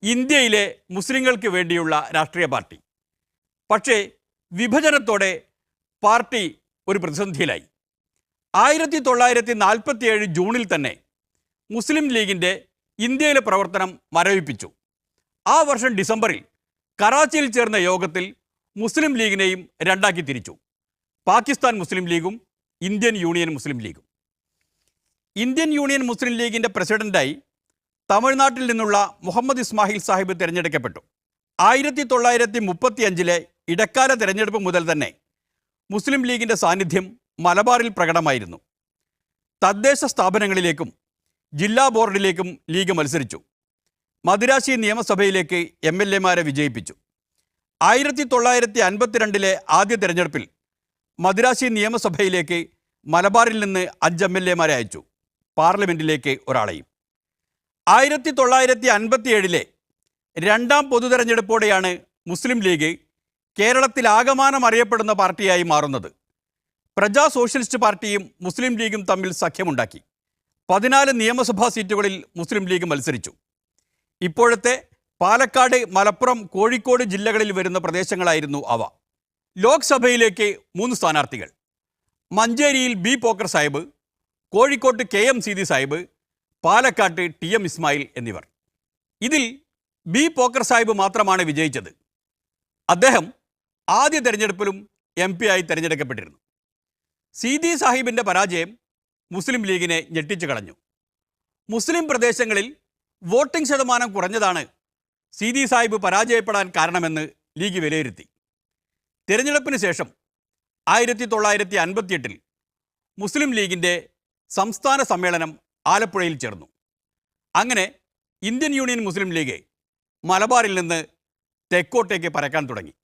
ഇന്ത്യയിലെ മുസ്ലിങ്ങൾക്ക് വേണ്ടിയുള്ള രാഷ്ട്രീയ പാർട്ടി. പക്ഷേ വിഭജനത്തോടെ പാർട്ടി ഒരു പ്രതിസന്ധിയിലായി. 1947 ജൂണിൽ തന്നെ മുസ്ലിം ലീഗിൻ്റെ ഇന്ത്യയിലെ പ്രവർത്തനം മരവിപ്പിച്ചു. ആ വർഷം ഡിസംബറിൽ കറാച്ചിയിൽ ചേർന്ന യോഗത്തിൽ മുസ്ലിം ലീഗിനെയും രണ്ടാക്കി തിരിച്ചു. പാകിസ്ഥാൻ മുസ്ലിം ലീഗും ഇന്ത്യൻ യൂണിയൻ മുസ്ലിം ലീഗും. ഇന്ത്യൻ യൂണിയൻ മുസ്ലിം ലീഗിൻ്റെ പ്രസിഡന്റായി തമിഴ്നാട്ടിൽ നിന്നുള്ള മുഹമ്മദ് ഇസ്മായിൽ സാഹിബ് തിരഞ്ഞെടുക്കപ്പെട്ടു. 1935 ഇടക്കാല തിരഞ്ഞെടുപ്പ് മുതൽ തന്നെ മുസ്ലിം ലീഗിൻ്റെ സാന്നിധ്യം മലബാറിൽ പ്രകടമായിരുന്നു. തദ്ദേശ സ്ഥാപനങ്ങളിലേക്കും ജില്ലാ ബോർഡിലേക്കും ലീഗ് മത്സരിച്ചു. മദിരാശി നിയമസഭയിലേക്ക് MLA-മാരെ വിജയിപ്പിച്ചു. 1952 ആദ്യ തിരഞ്ഞെടുപ്പിൽ മദിരാശി നിയമസഭയിലേക്ക് മലബാറിൽ നിന്ന് 5 MLA-മാരെ അയച്ചു, പാർലമെൻറ്റിലേക്ക് ഒരാളെയും. 1957 രണ്ടാം പൊതുതെരഞ്ഞെടുപ്പോടെയാണ് മുസ്ലിം ലീഗ് കേരളത്തിലാകമാനം അറിയപ്പെടുന്ന പാർട്ടിയായി മാറുന്നത്. പ്രജാ സോഷ്യലിസ്റ്റ് പാർട്ടിയും മുസ്ലിം ലീഗും തമ്മിൽ സഖ്യമുണ്ടാക്കി. 14 നിയമസഭാ സീറ്റുകളിൽ മുസ്ലിം ലീഗ് മത്സരിച്ചു. ഇപ്പോഴത്തെ പാലക്കാട്, മലപ്പുറം, കോഴിക്കോട് ജില്ലകളിൽ വരുന്ന പ്രദേശങ്ങളായിരുന്നു അവ. ലോക്സഭയിലേക്ക് 3 സ്ഥാനാർത്ഥികൾ: മഞ്ചേരിയിൽ B പോക്കർ സാഹിബ്, കോഴിക്കോട്ട് KM സീതി സാഹിബ്, പാലക്കാട്ട് TM ഇസ്മായിൽ എന്നിവർ. ഇതിൽ B പോക്കർ സാഹിബ് മാത്രമാണ് വിജയിച്ചത്. അദ്ദേഹം ആദ്യ തെരഞ്ഞെടുപ്പിലും MP ആയി തിരഞ്ഞെടുക്കപ്പെട്ടിരുന്നു. സീതി സാഹിബിൻ്റെ പരാജയം മുസ്ലിം ലീഗിനെ ഞെട്ടിച്ചു കളഞ്ഞു. മുസ്ലിം പ്രദേശങ്ങളിൽ വോട്ടിംഗ് ശതമാനം കുറഞ്ഞതാണ് സീതി സാഹിബ് പരാജയപ്പെടാൻ കാരണമെന്ന് ലീഗ് വിലയിരുത്തി. തിരഞ്ഞെടുപ്പിന് ശേഷം 1958 മുസ്ലിം ലീഗിൻ്റെ സംസ്ഥാന സമ്മേളനം ആലപ്പുഴയിൽ ചേർന്നു. അങ്ങനെ ഇന്ത്യൻ യൂണിയൻ മുസ്ലിം ലീഗ് മലബാറിൽ നിന്ന് തെക്കോട്ടേക്ക് പരക്കാൻ തുടങ്ങി.